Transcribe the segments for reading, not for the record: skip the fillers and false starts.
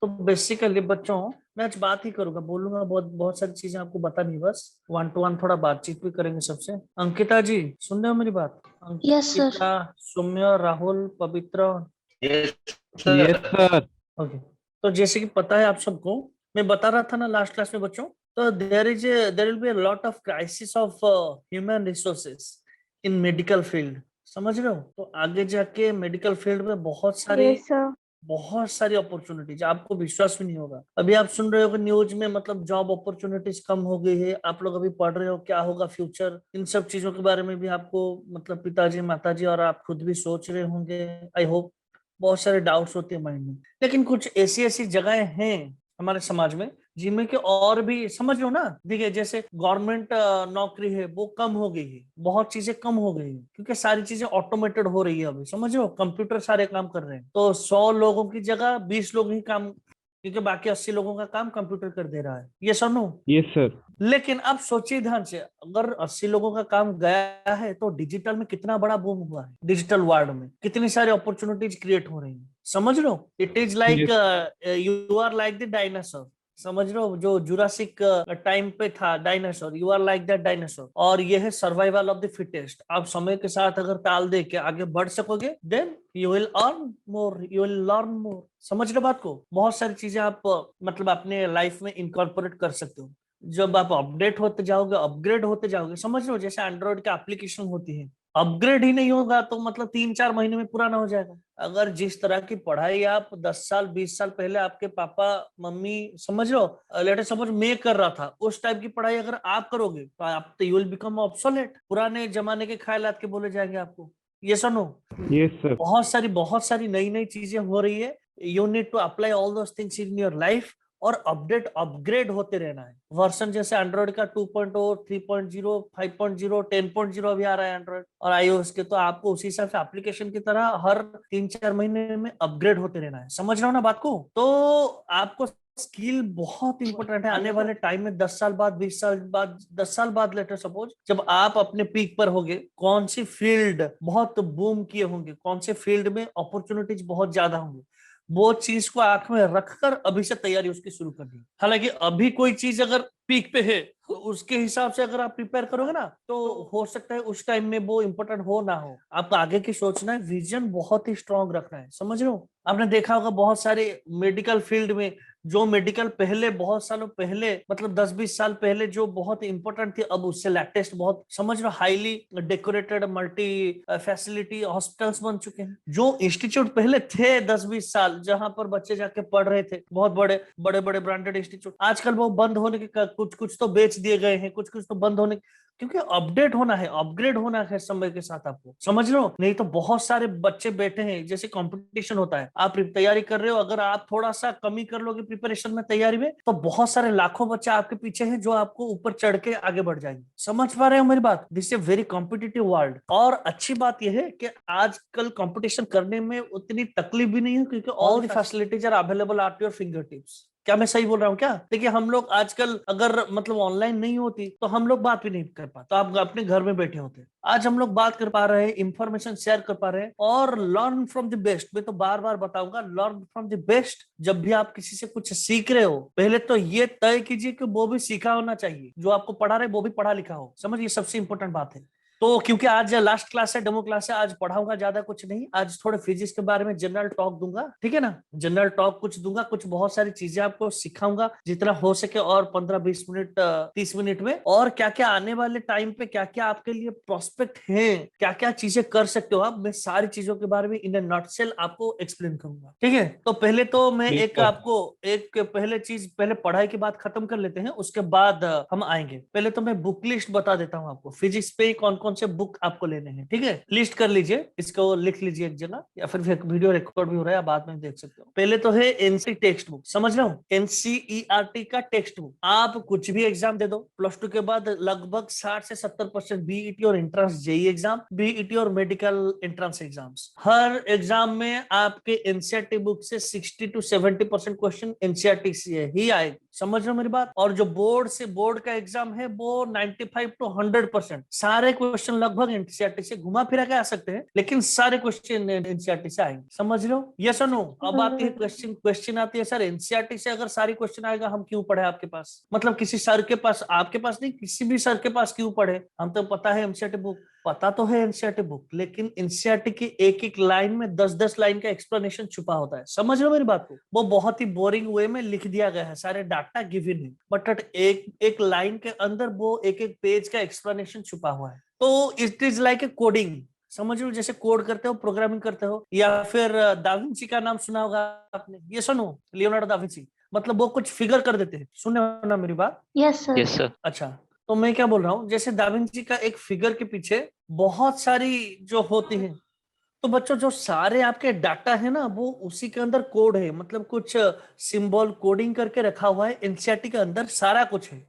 तो बेसिकली बच्चों, मैं आज बात ही करूंगा, बोलूंगा, बहुत बहुत सारी चीजें आपको बता नहीं, बस वन टू वन थोड़ा बातचीत भी करेंगे सबसे। अंकिता जी, सुन रहे हो मेरी बात? Yes sir. Ankita, Saumya, Rahul, Pavitra. Yes yes sir. Sir. Okay. तो जैसे कि पता है आप सबको, मैं बता रहा था ना लास्ट क्लास में बच्चों, तो there will be a lot of crisis of human resources in medical field. समझ रहे हो? तो आगे जाके मेडिकल फील्ड में यस सर। बहुत सारी अपॉर्चुनिटीज, आपको विश्वास भी नहीं होगा। अभी आप सुन रहे हो कि न्यूज में मतलब जॉब अपॉर्चुनिटीज कम हो गई है, आप लोग अभी पढ़ रहे हो क्या होगा फ्यूचर, इन सब चीजों के बारे में भी आपको मतलब पिताजी माताजी और आप खुद भी सोच रहे होंगे, आई होप। बहुत सारे डाउट्स होते हैं माइंड में, लेकिन कुछ ऐसी ऐसी जगहें हैं हमारे समाज में जिनमें के और भी, समझ लो ना, देखिए जैसे गवर्नमेंट नौकरी है वो कम हो गई है, बहुत चीजें कम हो गई है क्योंकि सारी चीजें ऑटोमेटेड हो रही है। अभी समझ लो, कंप्यूटर सारे काम कर रहे हैं, तो 100 लोगों की जगह 20 लोग ही काम, क्योंकि बाकी 80 लोगों का काम कंप्यूटर कर दे रहा है। ये सुनो, यस सर। लेकिन अब सोचिए ध्यान से, अगर 80 लोगों का काम गया है तो डिजिटल में कितना बड़ा बूम हुआ है, डिजिटल वर्ल्ड में कितनी सारी अपॉर्चुनिटीज क्रिएट हो रही हैं। समझ लो, it is like yes. You are like the dinosaur. समझ लो, जो जुरासिक टाइम पे था dinosaur, you are like that dinosaur. और ये है सर्वाइवल ऑफ द फिटेस्ट। आप समय के साथ अगर ताल दे के आगे बढ़ सकोगे, then you will earn more, you will learn more. समझ लो बात को, बहुत सारी चीजें आप मतलब अपने लाइफ में इनकॉर्पोरेट कर सकते हो जब आप अपडेट होते जाओगे, अपग्रेड होते जाओगे। समझ लो, जैसे एंड्रॉइड की एप्लीकेशन होती है, अपग्रेड ही नहीं होगा तो मतलब 3-4 महीने में पुराना हो जाएगा। अगर जिस तरह की पढ़ाई आप 10 साल 20 साल पहले आपके पापा मम्मी, समझ लो, लेटेस्ट सपोज मैं कर रहा था, उस टाइप की पढ़ाई अगर आप करोगे तो आप तो यू विल बिकम ऑब्सोलेट, पुराने जमाने के ख्यालात के बोले जाएंगे आपको। ये सुनो, यस सर। बहुत सारी नई नई चीजें हो रही है। You need to apply all those things in your life और अपडेट अपग्रेड होते रहना है। वर्जन जैसे एंड्रॉइड का 2.0, 3.0, 5.0, 10.0 अभी आ रहा है एंड्रॉइड और आईओएस के, तो आपको उसी हिसाब से एप्लीकेशन की तरह हर 3-4 महीने में अपग्रेड होते रहना है। समझ रहे हो ना बात को? तो आपको स्किल बहुत इंपॉर्टेंट है आने वाले टाइम में, 10 साल बाद, 20 साल बाद, 10 साल बाद, लेटर सपोज जब आप अपने पीक पर होगे, कौन सी फील्ड बहुत बूम किए होंगे, कौन से फील्ड में अपॉर्चुनिटीज बहुत ज्यादा होंगे, वो चीज को आंख में रखकर अभी से तैयारी उसकी शुरू करनी है। हालांकि अभी कोई चीज अगर पीक पे है तो उसके हिसाब से अगर आप प्रिपेयर करोगे ना, तो हो सकता है उस टाइम में वो इंपॉर्टेंट हो ना हो। आपको आगे की सोचना है, विजन बहुत ही स्ट्रांग रखना है। समझ रहे हो? आपने देखा होगा बहुत सारे मेडिकल फील्ड में, जो मेडिकल पहले बहुत सालों पहले, मतलब 10-20 साल पहले जो बहुत इंपॉर्टेंट थी, अब उससे लेटेस्ट बहुत, समझ लो, highly decorated multi facility hospitals बन चुके हैं। जो इंस्टीट्यूट पहले थे 10-20 साल, जहां पर बच्चे जाके पढ़ रहे थे, बहुत बड़े बड़े बड़े ब्रांडेड इंस्टीट्यूट, आजकल वो बंद होने के, कुछ कुछ तो बेच दिए गए हैं, कुछ कुछ तो बंद होने, क्योंकि अपडेट होना है, अपग्रेड होना है समय के साथ आपको। समझ लो, नहीं तो बहुत सारे बच्चे बैठे हैं, जैसे कंपटीशन होता है, आप तैयारी कर रहे हो, अगर आप थोड़ा सा कमी कर लोगे प्रिपरेशन में, तैयारी में, तो बहुत सारे लाखों बच्चे आपके पीछे हैं जो आपको ऊपर चढ़ के आगे बढ़ जाएंगे। समझ पा रहे हो मेरी बात? This is very competitive world. और अच्छी बात यह है कि आजकल कंपटीशन करने में उतनी तकलीफ भी नहीं है, क्योंकि all the facilities are available at your finger tips. क्या मैं सही बोल रहा हूँ क्या? देखिए, हम लोग आजकल अगर मतलब ऑनलाइन नहीं होती तो हम लोग बात भी नहीं कर पाते, तो आप अपने घर में बैठे होते। आज हम लोग बात कर पा रहे हैं, इंफॉर्मेशन शेयर कर पा रहे हैं, और लर्न फ्रॉम द बेस्ट। मैं तो बार बार बताऊंगा, लर्न फ्रॉम द बेस्ट। जब भी आप किसी से कुछ सीख रहे हो, पहले तो ये तय कीजिए कि वो भी सीखा होना चाहिए, जो आपको पढ़ा रहे वो भी पढ़ा लिखा हो। समझ, ये सबसे इंपॉर्टेंट बात है। तो क्योंकि आज लास्ट क्लास है, डेमो क्लास है, आज पढ़ाऊंगा ज्यादा कुछ नहीं, आज थोड़े फिजिक्स के बारे में जनरल टॉक दूंगा, ठीक है ना? जनरल टॉक कुछ दूंगा, कुछ बहुत सारी चीजें आपको सिखाऊंगा जितना हो सके, और 15-20 मिनट 30 मिनट में, और क्या क्या आने वाले टाइम पे क्या क्या आपके लिए प्रोस्पेक्ट है, क्या क्या चीजें कर सकते हो आप, मैं सारी चीजों के बारे में इन नटसेल आपको एक्सप्लेन करूंगा, ठीक है? तो पहले तो मैं यस एक सर। आपको एक पहले चीज, पहले पढ़ाई की बात खत्म कर लेते हैं, उसके बाद हम आएंगे। पहले तो मैं बुक लिस्ट बता देता हूँ आपको, फिजिक्स पे कौन कौन से बुक आपको लेने हैं, ठीक है? लिस्ट कर लीजिए, इसको लिख लीजिए एक जगह, या फिर वीडियो रिकॉर्ड भी हो रहा है, बाद में देख सकते हो। पहले तो है एनसी टेक्स्ट बुक, समझ रहा हूँ, एनसीईआरटी का टेक्स्ट बुक। आप कुछ भी एग्जाम दे दो, +2 के बाद लगभग 60 से 70% बीईटी और एंट्रेंस जेई एग्जाम, बीईटी और मेडिकल एंट्रेंस एग्जाम्स, हर एग्जाम में आपके एनसीईआरटी बुक से 60 to 70% क्वेश्चन एनसीईआरटी से ही आएगी। समझ रहे हो मेरी बात। और जो बोर्ड का एग्जाम है वो 95 to 100% सारे क्वेश्चन लगभग एनसीईआरटी से घुमा फिरा के आ सकते हैं, लेकिन सारे क्वेश्चन एनसीईआरटी से आएंगे। समझ रहे हो, यस और नो। अब आती है क्वेश्चन आती है, सर एनसीईआरटी से अगर सारी क्वेश्चन आएगा हम क्यों पढ़े आपके पास, मतलब किसी सर के पास, आपके पास नहीं, किसी भी सर के पास क्यों पढ़े। हम तो पता है एनसीईआरटी बुक, पता तो है एनसीईआरटी बुक, लेकिन एनसीईआरटी की एक एक लाइन में 10-10 लाइन का एक्सप्लेनेशन छुपा होता है। समझ रहे हो मेरी बात को। वो बहुत ही बोरिंग वे में लिख दिया गया है, सारे डाटा गिवन है, बट एक एक लाइन के अंदर वो एक एक पेज का एक्सप्लेनेशन छुपा हुआ है। तो it is like a coding. समझ रहे हो, जैसे कोड करते हो, प्रोग्रामिंग करते हो, या फिर दाविंची का नाम सुना होगा आपने, ये सुनो, लियोनार्डो दाविंची, मतलब वो कुछ फिगर कर देते हैं। सुने हो ना मेरी बात। Yes sir. Yes sir. अच्छा, तो मैं क्या बोल रहा हूँ, जैसे दाविंची का एक फिगर के पीछे बहुत सारी जो होती है, तो बच्चों जो सारे आपके डाटा है ना वो उसी के अंदर कोड है, मतलब कुछ सिंबल कोडिंग करके रखा हुआ है। एनसीईआरटी के अंदर सारा कुछ है।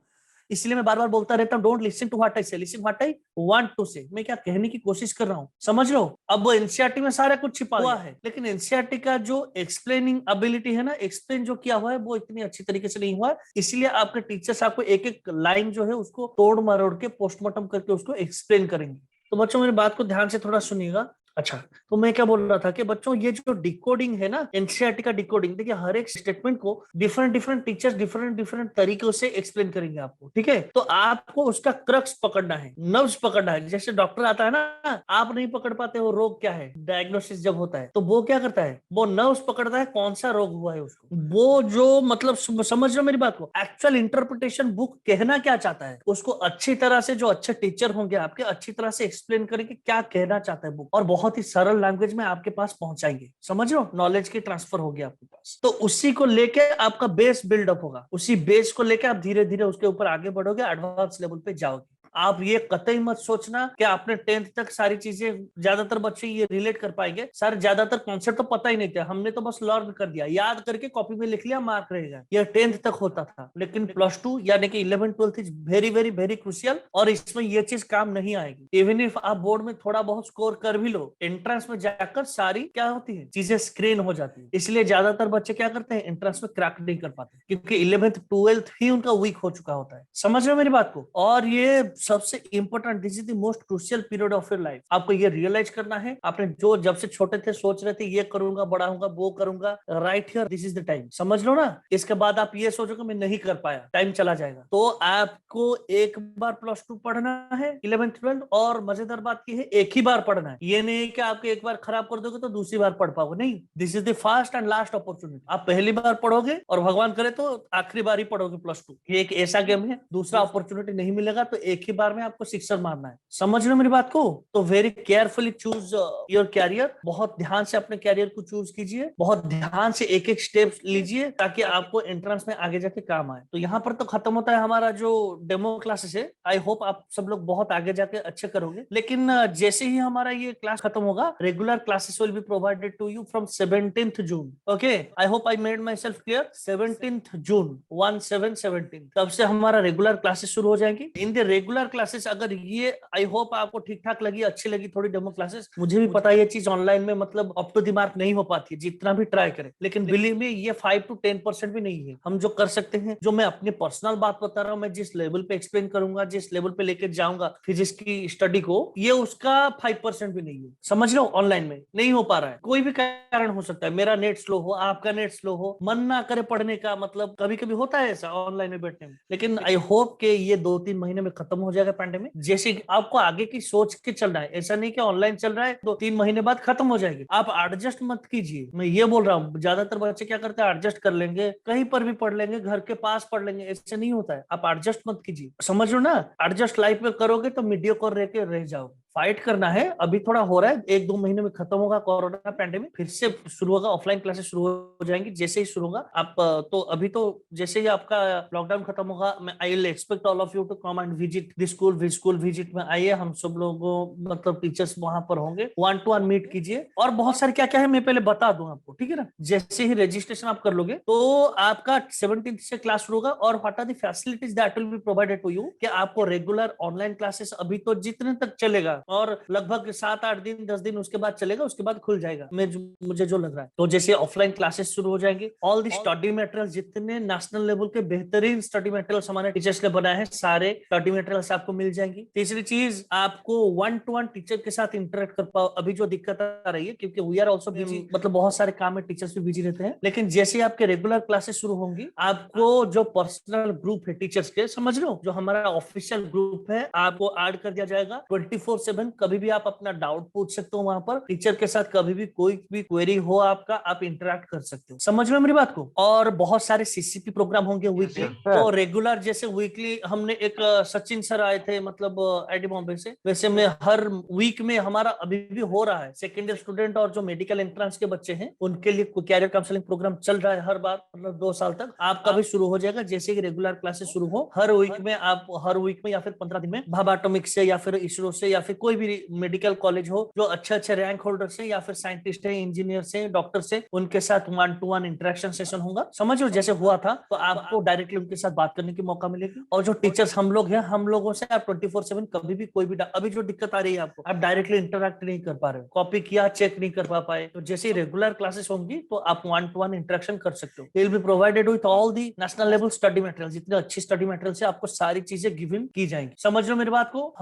इसलिए मैं बार बार बोलता रहता हूँ, don't listen to what I say, listen what I want to say. मैं क्या कहने की कोशिश कर रहा हूँ, समझ लो। अब वो एनसीईआरटी में सारा कुछ छिपा हुआ है, लेकिन एनसीईआरटी का जो एक्सप्लेनिंग एबिलिटी है ना, एक्सप्लेन जो किया हुआ है वो इतनी अच्छी तरीके से नहीं हुआ है। इसलिए आपके टीचर्स आपको एक एक लाइन जो है उसको तोड़ मरोड़ के पोस्टमार्टम करके उसको एक्सप्लेन करेंगे। तो बच्चों मेरी बात को ध्यान से थोड़ा सुनिएगा। अच्छा, तो मैं क्या बोल रहा था कि बच्चों ये जो डिकोडिंग है ना, एनसीईआरटी का डिकोडिंग, देखिए हर एक स्टेटमेंट को different different teachers different different तरीकों से एक्सप्लेन करेंगे आपको, ठीक है। तो आपको उसका क्रक्स पकड़ना है, नर्व्स पकड़ना है। जैसे डॉक्टर आता है ना, आप नहीं पकड़ पाते हो रोग क्या है, डायग्नोसिस जब होता है तो वो क्या करता है, वो नर्व्स पकड़ता है कौन सा रोग हुआ है उसको। वो जो मतलब समझ रहे हो मेरी बात को, एक्चुअल इंटरप्रिटेशन बुक कहना क्या चाहता है उसको अच्छी तरह से, जो अच्छे टीचर होंगे आपके, अच्छी तरह से एक्सप्लेन करेंगे क्या कहना चाहता है बुक, और बहुत ही सरल लैंग्वेज में आपके पास पहुंचाएंगे। समझ रहे हो, नॉलेज की ट्रांसफर होगी आपके पास। तो उसी को लेके आपका बेस बिल्डअप होगा, उसी बेस को लेके आप धीरे धीरे उसके ऊपर आगे बढ़ोगे, एडवांस लेवल पे जाओगे। आप ये कतई मत सोचना कि आपने 10th तक सारी चीजें, ज्यादातर बच्चे ये रिलेट कर पाएंगे, सारे ज्यादातर कॉन्सेप्ट तो पता ही नहीं था, हमने तो बस लर्न कर दिया, याद करके कॉपी में लिख लिया, मार्क रहेगा। ये 10th तक होता था, लेकिन +2 यानी कि 11th-12th is very very very crucial, और इसमें ये चीज काम नहीं आएगी। इवन इफ आप बोर्ड में थोड़ा बहुत स्कोर कर भी लो, एंट्रेंस में जाकर सारी क्या होती है चीजें स्क्रीन हो जाती है। इसलिए ज्यादातर बच्चे क्या करते हैं, एंट्रेंस में क्रैक नहीं कर पाते, क्योंकि 11th-12th ही उनका वीक हो चुका होता है। समझ रहे हो मेरी बात को। और ये सबसे important, this is the most crucial period of your life. आपको ये रियलाइज करना है, आपने जो जब से छोटे थे सोच रहे थे ये करूंगा, बड़ा होऊंगा, वो करूंगा, right here this is the time. समझ लो ना। इसके बाद आप ये सोचोगे मैं नहीं कर पाया, टाइम चला जाएगा। तो आपको एक बार +2 पढ़ना है, 11th-12th, और मजेदार बात की है एक ही बार पढ़ना है। ये नहीं कि आपके एक बार खराब कर दोगे तो दूसरी बार पढ़ पाओगे, नहीं। This is the first and last opportunity. आप पहली बार पढ़ोगे और भगवान करे तो आखिरी बार ही पढ़ोगे +2। ये एक ऐसा गेम है, दूसरा अपॉर्चुनिटी नहीं मिलेगा, तो एक ही बार में आपको सिक्सर मारना है। समझ रहे हो मेरी बात को। तो very carefully choose your career, बहुत ध्यान से अपने कैरियर को चूज कीजिए, बहुत ध्यान से एक एक स्टेप लीजिए, ताकि आपको एंट्रेंस में आगे जाके काम आए। तो यहाँ पर तो खत्म होता है हमारा जो डेमो क्लासेस है। आई होप आप सब लोग बहुत आगे जाके अच्छे करोगे, लेकिन जैसे ही हमारा ये क्लास खत्म होगा, regular classes will be provided to you from 17th June. Okay, I hope I made my self clear. 17th June, 17 तब से हमारा रेगुलर क्लासेस शुरू हो जाएंगी। इन द रेगुलर क्लासेस, अगर ये आई होप आपको ठीक ठाक लगी, अच्छी लगी थोड़ी डेमो क्लासेस, मुझे भी पता है ये चीज ऑनलाइन में मतलब अप टू द मार्क नहीं हो पाती है, जितना भी ट्राई करें, लेकिन बिलीव मी ये 5 to 10% भी नहीं है। हम जो कर सकते हैं, जो मैं अपनी पर्सनल बात बता रहा हूँ, मैं जिस लेवल पे एक्सप्लेन करूंगा, जिस लेवल पे लेके जाऊंगा फिजिक्स की स्टडी को, ये उसका 5% भी नहीं है। समझ लो, ऑनलाइन में नहीं हो पा रहा है, कोई भी कारण हो सकता है। मेरा नेट स्लो हो, आपका नेट स्लो हो, मन ना करे पढ़ने का, मतलब कभी कभी होता है ऐसा ऑनलाइन में बैठने में। लेकिन आई होप के ये 2-3 महीने में खत्म हो जाएगा पैंडेमिक। जैसे आपको आगे की सोच के चलना है, ऐसा नहीं कि ऑनलाइन चल रहा है 2-3 महीने बाद खत्म हो जाएगी। आप एडजस्ट मत कीजिए, मैं ये बोल रहा हूँ। ज्यादातर बच्चे क्या करते हैं, एडजस्ट कर लेंगे, कहीं पर भी पढ़ लेंगे, घर के पास पढ़ लेंगे, ऐसे नहीं होता है। आप एडजस्ट मत कीजिए, समझ लो ना। एडजस्ट लाइफ में करोगे तो मीडियोकर रह के रह जाओगे। फाइट करना है, अभी थोड़ा हो रहा है, 1-2 महीने में खत्म होगा कोरोना पैंडेमिक, फिर से शुरू होगा, ऑफलाइन क्लासेस शुरू हो जाएंगी। जैसे ही शुरू होगा आप तो अभी तो जैसे ही आपका लॉकडाउन खत्म होगा, मैं I will expect all of you to come and visit the school visit में आइए। हम सब लोगों मतलब टीचर्स वहां पर होंगे, 1-to-1 मीट कीजिए। और बहुत सारे क्या क्या है मैं पहले बता दूं आपको, ठीक है ना। जैसे ही रजिस्ट्रेशन आप कर लोगे तो आपका 17th से क्लास शुरू होगा। और what are the facilities that will be provided to you, कि आपको रेगुलर ऑनलाइन क्लासेस अभी तो जितने तक चलेगा और लगभग 7-8 दिन 10 दिन उसके बाद चलेगा, उसके बाद खुल जाएगा मुझे जो लग रहा है। तो जैसे ऑफलाइन क्लासेस शुरू हो जाएंगे, ऑल दी स्टडी मटेरियल, जितने नेशनल लेवल के बेहतरीन स्टडी मटेरियल्स हमारे टीचर्स ने बनाए हैं, सारे स्टडी मटेरियल्स आपको मिल जाएंगी। तीसरी चीज, आपको 1-to-1 टीचर के साथ इंटरेक्ट कर पाओ। अभी जो दिक्कत आ रही है, क्योंकि वी आर ऑल्सो बिजी, मतलब बहुत सारे काम में टीचर्स भी बिजी रहते हैं, लेकिन जैसे आपके रेगुलर क्लासेस शुरू होंगी, आपको जो पर्सनल ग्रुप है टीचर्स के, समझ लो, जो हमारा ऑफिशियल ग्रुप है, आपको ऐड कर दिया जाएगा 24/7। कभी भी आप अपना डाउट पूछ सकते हो वहां पर टीचर के साथ, कभी भी कोई भी क्वेरी हो आपका, आप इंटरेक्ट कर सकते हो। समझ लो मेरी बात को। और बहुत सारे सीसीपी प्रोग्राम होंगे वीकली, तो रेगुलर जैसे वीकली हमने एक सचिन सर आए थे, मतलब आईटी बॉम्बे से, वैसे में हर वीक में हमारा अभी भी हो रहा है। सेकेंड ईयर स्टूडेंट और जो मेडिकल एंट्रेंस के बच्चे हैं, उनके लिए कैरियर काउंसलिंग प्रोग्राम चल रहा है हर बार, मतलब 2 साल तक। आपका भी शुरू हो जाएगा जैसे कि रेगुलर क्लासेस शुरू हो। हर वीक में आप, हर वीक में या फिर 15 दिन में भाभा एटॉमिक से या फिर इसरो से या फिर कोई भी मेडिकल कॉलेज हो जो अच्छे अच्छे रैंक होल्डर से या फिर साइंटिस्ट है, इंजीनियर से, डॉक्टर से, उनके साथ 1-to-1 इंटरेक्शन सेशन होगा। समझ लो जैसे हुआ था, तो आपको डायरेक्टली उनके साथ बात करने की मौका मिलेगी। और जो टीचर्स हम लोग हैं, हम लोगों से आप 24/7 कभी भी कोई भी, अभी जो दिक्कत आ रही है आपको, आप डायरेक्टली इंटरेक्ट नहीं कर पा रहे हो, कॉपी किया चेक नहीं कर पा पाए, तो जैसे रेगुलर क्लासेस होंगी तो आप 1-to-1 इंटरेक्शन कर सकते हो। Will be provided with all the national level study material, जितने अच्छी स्टडी मटेरियल से आपको सारी चीजें गिवन की जाएंगी। समझ लो मेरी बात को।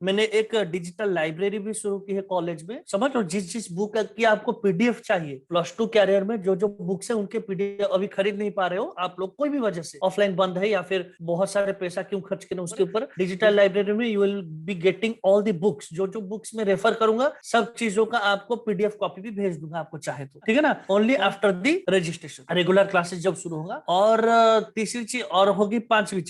मैंने एक डिजिटल लाइब्रेरी भी शुरू की है कॉलेज में। समझ लो, जिस बुक की आपको पीडीएफ चाहिए, +2 कैरियर में जो बुक्स है उनके पीडीएफ अभी खरीद नहीं पा रहे हो आप लोग, कोई भी वजह से ऑफलाइन बंद है या फिर बहुत सारे पैसा क्यों खर्च करना, उसके ऊपर डिजिटल लाइब्रेरी में you will be getting all the books. जो बुक्स में रेफर करूंगा, सब चीजों का आपको पीडीएफ कॉपी भी भेज दूंगा आपको चाहे तो, ठीक है ना। Only after the registration, regular classes जब शुरू होगा। और तीसरी चीज और होगी पांचवी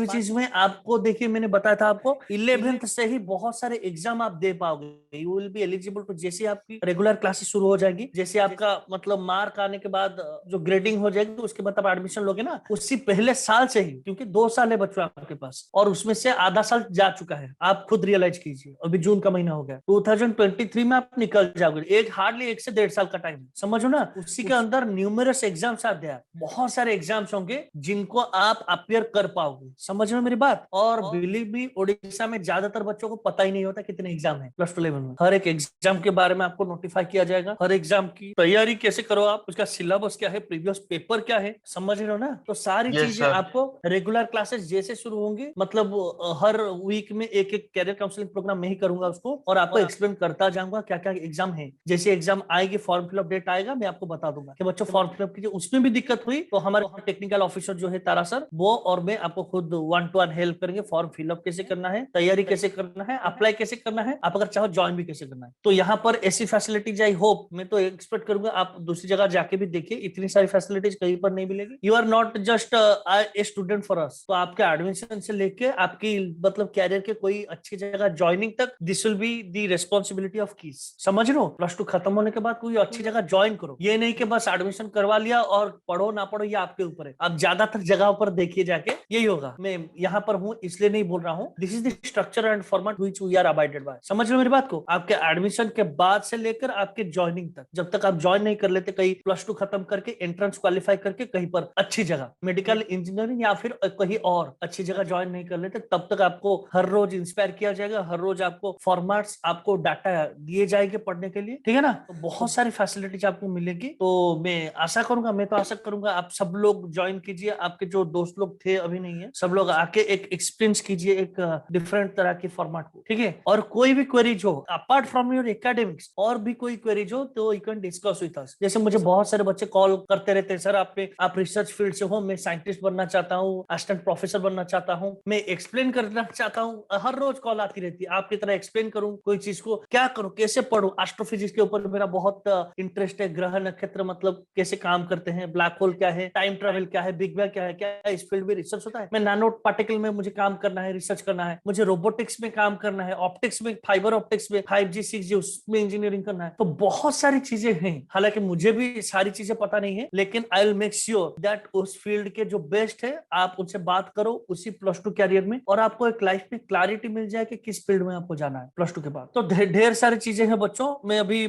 चीज में आपको, देखिए मैंने बताया था आपको 11th से ही बहुत सारे एग्जाम आप दे पाओगे। You will be eligible to, जैसे आपकी रेगुलर क्लासेस शुरू हो जाएगी, जैसे आपका मतलब मार्क आने के बाद जो ग्रेडिंग हो जाएगी, उसके बाद आप एडमिशन लोगे ना, उसी पहले साल से ही, क्योंकि 2 साल है बच्चों आपके पास, और उसमें से आधा साल जा चुका है। आप खुद रियलाइज कीजिए, अभी जून का महीना हो गया, 2023 में आप निकल जाओगे। हार्डली 1 से 1.5 साल का टाइम है, समझो ना। उसी के अंदर न्यूमरस एग्जाम्स आते हैं, बहुत सारे एग्जाम्स होंगे जिनको आप अपियर कर पाओगे। समझ रहे हो मेरी बात। और बिलीव मी, उड़ीसा में ज्यादातर बच्चों को पता ही नहीं होता कितने एग्जाम है +2 लेवल में। हर एक एग्जाम के बारे में आपको नोटिफाई किया जाएगा, हर एग्जाम की तैयारी कैसे करो आप, उसका सिलेबस क्या है, प्रीवियस पेपर क्या है, समझ रहे हो ना। तो सारी चीजें आपको रेगुलर क्लासेस जैसे शुरू होंगी, मतलब हर वीक में एक कैरियर काउंसलिंग प्रोग्राम में ही करूंगा उसको, और आपको एक्सप्लेन करता जाऊंगा क्या क्या एग्जाम है। जैसे एग्जाम आएगी, फॉर्म फिलअप डेट आएगा, मैं आपको बता दूंगा कि बच्चों फॉर्म फिलअप कीजिए। उसमें भी दिक्कत हुई तो हमारे टेक्निकल ऑफिसर जो है तारा सर, वो और मैं आपको खुद 1-to-1 हेल्प करेंगे। फॉर्म फिलअप कैसे करना है, तैयारी कैसे करना है, अप्लाई कैसे करना है, आप अगर चाहो ज्वाइन भी कैसे करना है। तो यहाँ पर ऐसी फैसिलिटीज, आई होप, मैं तो एक्सपेक्ट करूंगा आप दूसरी जगह जाके भी देखिए, इतनी सारी फैसिलिटीज कहीं पर नहीं मिलेगी। You are not just a student for us. तो आपके एडमिशन से लेके आपकी मतलब कैरियर के कोई अच्छी जगह ज्वाइनिंग तक, this will be the responsibility of keys. समझ लो, +2 खत्म होने के बाद कोई अच्छी जगह ज्वाइन करो, ये नहीं कि बस एडमिशन करवा लिया और पढ़ो ना पढ़ो ये आपके ऊपर है। आप ज्यादातर जगह पर देखिए जाके, यही होगा। मैं यहाँ पर हूँ इसलिए नहीं बोल रहा हूँ, this is the structure and format which we are abided by. समझ लो मेरी बात को। आपके एडमिशन के बाद से लेकर आपके ज्वाइनिंग तक, जब तक आप ज्वाइन नहीं कर लेते कहीं +2 खत्म करके, एंट्रेंस क्वालिफाई करके कहीं पर अच्छी जगह मेडिकल इंजीनियरिंग या फिर कहीं और अच्छी जगह ज्वाइन नहीं कर लेते, तब तक आपको हर रोज इंस्पायर किया जाएगा, हर रोज आपको फॉर्मेट्स, आपको डाटा दिए जाएंगे पढ़ने के लिए, ठीक है ना। तो बहुत सारी फैसिलिटीज आपको मिलेगी। तो मैं आशा करूंगा आप सब लोग ज्वाइन कीजिए। आपके जो दोस्त लोग थे, अभी नहीं है, सब लोग आके एक एक्सपीरियंस कीजिए एक डिफरेंट तरह की फॉर्मेट को, ठीक है। और कोई भी क्वेरीज हो अपार्ट फ्रॉम योर एकेडमिक्स, और भी कोई क्वेरीज हो तो you can discuss with us. जैसे मुझे बहुत सारे बच्चे कॉल करते रहते हैं, सर आप रिसर्च फील्ड से हो, मैं साइंटिस्ट बनना चाहता हूँ, असिस्टेंट प्रोफेसर बनना चाहता हूँ, मैं एक्सप्लेन करना चाहता हूँ। हर रोज कॉल आती रहती है, आपकी तरह एक्सप्लेन करूँ कोई चीज को, क्या करूँ, कैसे पढ़ूं। एस्ट्रोफिजिक्स के ऊपर मेरा बहुत इंटरेस्ट है, ग्रह नक्षत्र मतलब कैसे काम करते हैं, ब्लैक होल क्या है, टाइम ट्रेवल क्या है, बिग बैंग क्या है, क्या इस फील्ड में रिसर्च होता है। मैं नैनो पार्टिकल में मुझे काम करना है, रिसर्च करना है, मुझे रोबोटिक्स में काम करना है, ऑप्टिक्स में, फाइबर ऑप्टिक्स में, 5G 6G उसमें इंजीनियरिंग करना है। तो बहुत सारी चीजें हैं, हालांकि मुझे भी सारी चीजें पता नहीं है, लेकिन I will make sure that उस फील्ड के जो बेस्ट है आप उनसे बात करो उसी +2 कैरियर में, और आपको एक लाइफ में क्लैरिटी मिल जाए कि किस फील्ड में आपको जाना है +2 के बाद। तो ढेर सारी चीजें हैं बच्चों, मैं अभी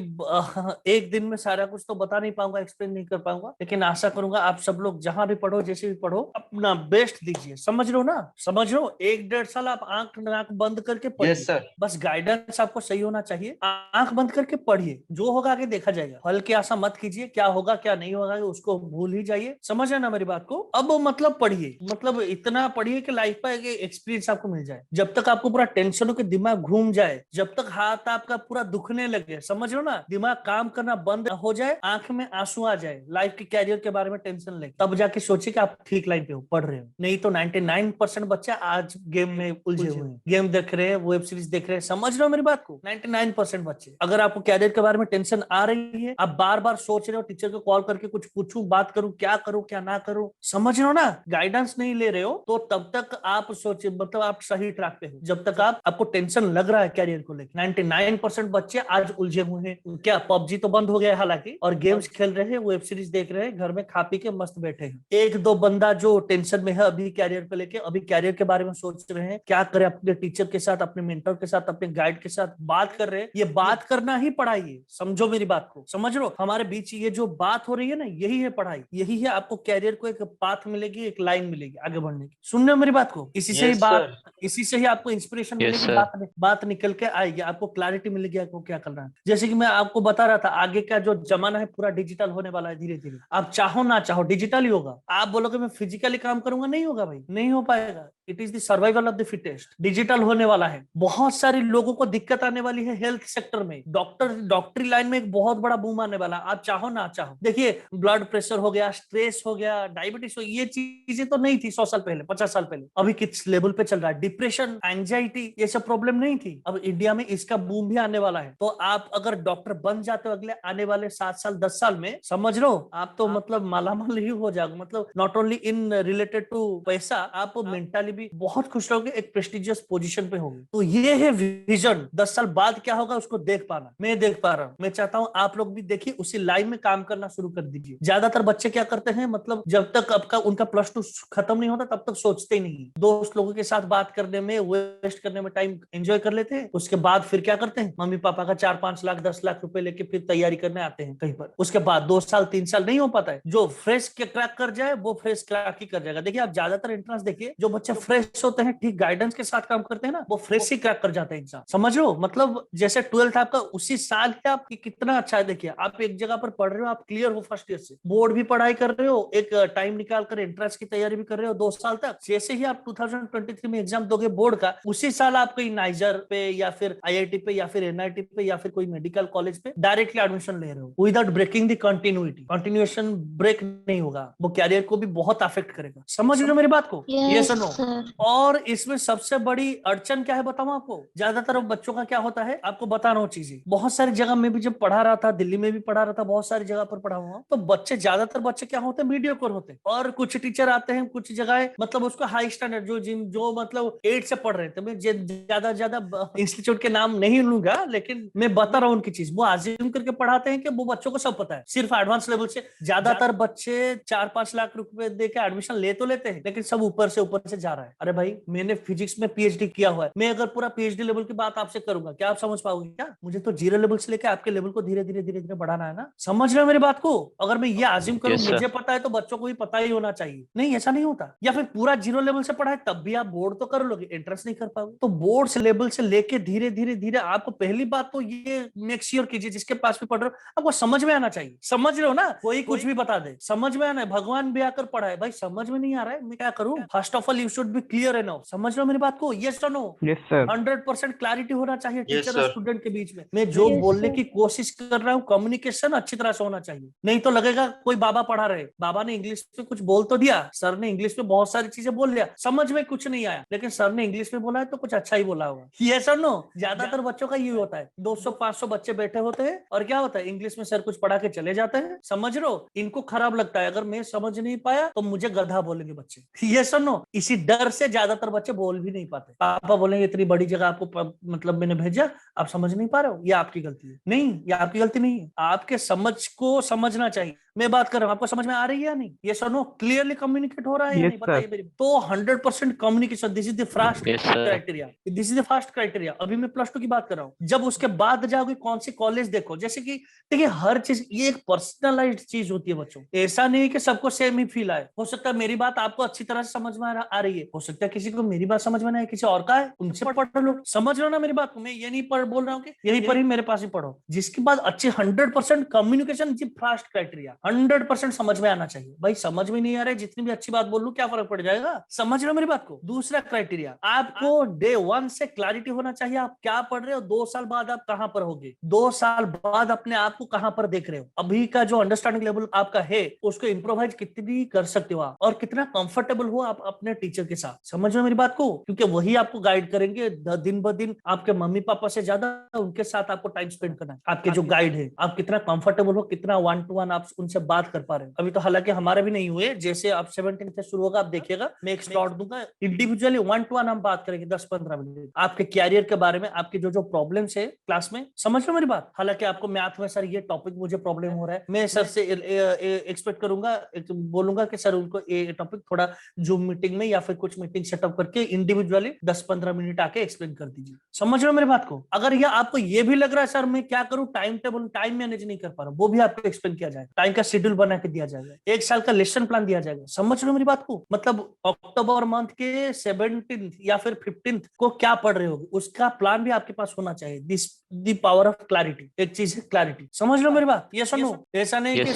एक दिन में सारा कुछ तो बता नहीं पाऊंगा, एक्सप्लेन नहीं कर पाऊंगा, लेकिन आशा करूंगा आप सब लोग जहां भी पढ़ो, जैसे भी पढ़ो, अपना बेस्ट दीजिए। समझ लो ना, समझ लो 1-1.5 साल आप आंख नाक बंद करके पढ़िए। Yes sir. बस गाइडेंस आपको सही होना चाहिए, आंख बंद करके पढ़िए, जो होगा आगे देखा जाएगा। फल की आशा मत कीजिए, क्या होगा क्या नहीं होगा उसको भूल ही जाइए। समझ है ना मेरी बात को? अब मतलब पढ़िए, मतलब इतना पढ़िए कि लाइफ का एक एक्सपीरियंस आपको मिल जाए। जब तक आपको पूरा टेंशन हो के दिमाग घूम जाए, जब तक हाथ आपका पूरा दुखने लगे, समझ लो ना, दिमाग काम करना बंद हो जाए, आंख में आंसू आ जाए, लाइफ के कैरियर के बारे में टेंशन लगे, तब जाके सोचिए कि आप ठीक लाइन पे हो, पढ़ रहे हो। नहीं तो 99% बच्चे आज गेम में उलझे हुए हैं, गेम देख रहे हैं, वेब सीरीज देख रहे हैं। समझ रहे हो मेरी बात को? 99% बच्चे। अगर आपको कैरियर के बारे में टेंशन आ रही है, आप बार बार सोच रहे हो टीचर को कॉल करके कुछ पूछूं, बात करूं, क्या करूं क्या ना करूं, समझ रहे हो ना, गाइडेंस नहीं ले रहे हो, तो तब तक आप सोचिए, मतलब आप सही ट्रैक पे हो। जब तक आपको टेंशन लग रहा है कैरियर को लेकर, 99% बच्चे आज उलझे हुए हैं। क्या पबजी तो बंद हो गया है हालांकि, और गेम्स खेल रहे हैं, वेब सीरीज देख रहे हैं, घर में खा पी के मस्त बैठे हैं। एक दो बंदा जो टेंशन में है अभी कैरियर को लेके, अभी कैरियर के बारे में सोच रहे हैं, क्या करे, अपने टीचर के साथ, अपने मेंटर के साथ, अपने गाइड के साथ बात कर रहे हैं। ये बात करना ही पढ़ाई है, समझो मेरी बात को, समझ लो। हमारे बीच ये जो बात हो रही है ना, यही है पढ़ाई, यही है आपको कैरियर को एक पाथ मिलेगी, एक लाइन मिलेगी आगे बढ़ने की। सुन रहे हो मेरी बात को? इसी से ही यस बात, सर। इसी से ही आपको इंस्पिरेशन यस मिलेगी, सर। बात निकल के आएगी, आपको क्लैरिटी मिलेगी आपको क्या करना है। जैसे कि मैं आपको बता रहा था, आगे का जो जमाना है पूरा डिजिटल होने वाला है धीरे धीरे। आप चाहो ना चाहो डिजिटल ही होगा। आप बोलोगे मैं फिजिकली काम करूंगा, नहीं होगा भाई, नहीं हो पाएगा। It is the survival of the fittest. Digital होने वाला है, बहुत सारे लोगों को दिक्कत आने वाली है हेल्थ सेक्टर में, डॉक्टरी लाइन में एक बहुत बड़ा बूम आने वाला। आप चाहो ना चाहो, देखिए ब्लड प्रेशर हो गया, स्ट्रेस हो गया, डायबिटीज हो, ये चीजें तो नहीं थी 100 साल पहले, 50 साल पहले। अभी किस लेवल पे चल रहा है, डिप्रेशन, एंजाइटी, ये सब प्रॉब्लम नहीं थी। अब इंडिया में इसका बूम भी आने वाला है। तो आप अगर डॉक्टर बन जाते हो अगले आने वाले 7 साल 10 साल में, समझ लो आप तो मतलब मालामाल ही हो जाओगे। मतलब not only in related to पैसा, आप मेंटली भी बहुत खुश रहोगे, एक प्रेस्टिजियस पोजीशन पे होंगे। तो ये है विजन। 10 साल बाद क्या होगा उसको देख पाना, मैं देख पा रहा हूँ। मैं चाहता हूँ आप लोग भी देखिए, उसी लाइन में काम करना शुरू कर दीजिए। ज्यादातर बच्चे क्या करते हैं, मतलब जब तक आपका उनका +2 खत्म नहीं होता तब तक सोचते ही नहीं। दोस्त लोगों के साथ बात करने में, वेस्ट करने में टाइम एंजॉय कर लेते हैं। उसके बाद फिर क्या करते हैं, मम्मी पापा का 4-5 लाख 10 लाख रुपए लेके फिर तैयारी करने आते हैं कहीं पर। उसके बाद 2 साल 3 साल नहीं हो पाता है। जो फ्रेश के क्रैक कर जाए वो फ्रेश क्रैक ही कर जाएगा। देखिए आप ज्यादातर एंट्रेंस देखिए, जो बच्चे फ्रेश होते हैं, ठीक गाइडेंस के साथ काम करते हैं ना, वो फ्रेश ही क्रैक कर जाते हैं इंसान। समझ लो, मतलब जैसे 12th आपका उसी साल ही आप कितना अच्छा है। देखिए आप एक जगह पर पढ़ रहे हो, आप क्लियर हो फर्स्ट ईयर से, बोर्ड भी पढ़ाई कर रहे हो, एक टाइम निकाल कर एंट्रेंस की तैयारी भी कर रहे हो 2 साल तक। जैसे ही आप 2023 में एग्जाम दोगे बोर्ड का, उसी साल आप कहीं नाइजर पे या फिर आईआईटी पे या फिर एनआईटी पे या फिर कोई मेडिकल कॉलेज पे डायरेक्टली एडमिशन ले रहे हो, without breaking the continuity. Continuation break नहीं होगा, वो कैरियर को भी बहुत अफेक्ट करेगा। समझ रहे हो मेरी बात को? Yes yes no? सर। और इसमें सबसे बड़ी अड़चन क्या है बताऊं आपको? ज्यादातर बच्चों का क्या होता है, आपको बता रहा हूँ चीजें। बहुत सारी जगह में भी जब पढ़ा रहा था, दिल्ली में भी पढ़ा रहा था, बहुत सारी जगह पर पढ़ा हुआ, तो बच्चे, ज्यादातर बच्चे क्या होते हैं, मीडियोकर होते हैं। और कुछ टीचर आते हैं कुछ जगह, मतलब उसको हाई स्टैंडर्ड, जो मतलब 8 से पढ़ रहे थे, मैं ज्यादा ज्यादा इंस्टीट्यूट के नाम नहीं लूंगा, लेकिन मैं बता रहा हूँ उनकी चीज। वो आजिम करके पढ़ाते हैं कि वो बच्चों को सब पता है, सिर्फ एडवांस लेवल से। ज्यादातर बच्चे 4-5 लाख रुपए देकर एडमिशन ले तो लेते हैं, लेकिन सब ऊपर से जा रहा है। अरे भाई मैंने फिजिक्स में पीएचडी किया हुआ है, मैं अगर पूरा पीएचडी लेवल की बात आपसे करूंगा, क्या आप समझ पाओगे क्या? मुझे तो 0 लेवल से लेकर आपके लेवल को धीरे धीरे बढ़ाना है ना। समझ रहे हो मेरी बात को? अगर मैं ये आजिम करूं Yes, sir. मुझे पता है तो बच्चों को भी पता ही होना चाहिए। नहीं, ऐसा नहीं होता। या फिर पूरा 0 लेवल से पढ़ा है तब भी आप बोर्ड तो कर लोगे, एंट्रेंस नहीं कर पाओगे। तो बोर्ड से लेवल से लेके धीरे धीरे आपको पहली बात तो ये मेक श्योर कीजिए, जिसके पास भी पढ़ रहे हो आपको समझ में आना चाहिए। समझ रहे हो ना? कोई कुछ भी बता दे, समझ में आना है। भगवान भी आकर पढ़ा है, भाई समझ में नहीं आ रहा है मैं क्या करूं? First of all you should be clear enough. समझ रहे हो मेरी बात को? यस और नो? Yes sir. 100% क्लैरिटी होना चाहिए Yes, टीचर और sir. स्टूडेंट के बीच में। मैं जो Yes, बोलने sir. की कोशिश कर रहा हूँ, कम्युनिकेशन अच्छी तरह से होना चाहिए। नहीं तो लगेगा कोई बाबा पढ़ा रहे, बाबा ने इंग्लिश में कुछ बोल तो दिया, सर ने इंग्लिश में बहुत सारी चीजें बोल दिया, समझ में कुछ नहीं आया, लेकिन सर ने इंग्लिश में बोला है तो कुछ अच्छा ही बोला होगा। यस और नो? ज्यादातर बच्चों का ये होता है, 200-500 बच्चे बैठे होते हैं और क्या होता है, इंग्लिश में सर कुछ पढ़ा के चले जाते हैं। समझ रो, इनको खराब लगता है, अगर मैं समझ नहीं पाया तो मुझे गधा बोलेंगे बच्चे। यस और नो? इसी डर से ज्यादातर बच्चे बोल भी नहीं पाते। पापा बोलेंगे इतनी बड़ी जगह आपको मतलब मैंने भेजा, आप समझ नहीं पा रहे हो, ये आपकी गलती है। नहीं, ये आपकी गलती नहीं है, आपके समझ को समझना चाहिए। मैं बात कर रहा हूँ, आपको समझ में आ रही है या नहीं? ये सुनो, क्लियरली कम्युनिकेट हो रहा है या नहीं, बताइए मेरे। तो 100% communication, this is the fast criteria, this is the fast criteria. अभी मैं +2 की बात कर रहा हूँ। जब उसके बाद जाओगे कौन सी कॉलेज देखो, जैसे कि देखिए हर चीज ये एक पर्सनलाइज्ड चीज होती है बच्चों, ऐसा नहीं कि सबको सेम ही फील आए। हो सकता है मेरी बात आपको अच्छी तरह से समझ में आ रही है, हो सकता है किसी को मेरी बात समझ में नहीं, किसी और का है, उनसे पढ़ लो। समझ लो ना मेरी बात को, मैं ये नहीं बोल रहा हूँ कि यहीं पर ही मेरे पास ही पढ़ो। जिसके बाद अच्छे 100% कम्युनिकेशन, फास्ट क्राइटेरिया 100% समझ में आना चाहिए। भाई समझ में नहीं आ रहा है, जितनी भी अच्छी बात बोल लूं क्या फर्क पड़ जाएगा? समझ लो मेरी बात को। दूसरा क्राइटेरिया, आपको डे 1 से क्लैरिटी होना चाहिए आप क्या पढ़ रहे हो, 2 साल बाद आप कहां पर होगे, 2 साल बाद अपने आप को कहां पर देख रहे हो, अभी का जो अंडरस्टैंडिंग लेवल आपका है उसको इंप्रोवाइज कितनी कर सकते हो आप, और कितना कंफर्टेबल हो आप अपने टीचर के साथ। समझ लो मेरी बात को, क्योंकि वही आपको गाइड करेंगे दिन ब दिन। आपके मम्मी पापा से ज्यादा उनके साथ आपको टाइम स्पेंड करना है। आपके जो गाइड है, आप कितना कंफर्टेबल हो, कितना 1-to-1 आप उनसे बात कर पा रहे हो। अभी तो हालांकि हमारे भी नहीं हुए, जैसे आप 17 से शुरू होगा, आप देखिएगा मैं एक स्लॉट दूंगा, इंडिविजुअली 1-to-1 हम बात करेंगे 10-15 मिनट आपके कैरियर के बारे में, आपके जो जो प्रॉब्लम्स है क्लास में। समझ लो मेरी बात। हालांकि आपको मैथ में सर ये टॉपिक मुझे प्रॉब्लम हो रहा है, मैं सर से एक्सपेक्ट करूंगा, बोलूंगा कि सर उनको ये टॉपिक थोड़ा जूम मीटिंग में या फिर कुछ मीटिंग सेटअप करके इंडिविजुअली 10-15 मिनट आके एक्सप्लेन कर दीजिए। समझ लो मेरी बात को। अगर ये आपको ये भी लग रहा है सर मैं क्या करूं, टाइम टेबल, टाइम मैनेज नहीं कर पा रहा हूं, वो भी आपको एक्सप्लेन किया जाएगा, टाइम का शेड्यूल बना के दिया जाएगा, 1 साल का लेसन प्लान दिया जाएगा। समझ लो मेरी बात को। मतलब अक्टूबर मंथ के 17 या फिर 15 को क्या पढ़ रहे हो उसका प्लान भी आपके पास होना चाहिए। This the power of clarity. एक चीज है क्लैरिटी। समझ लो मेरी बात। ये सुनो, ऐसा नहीं कि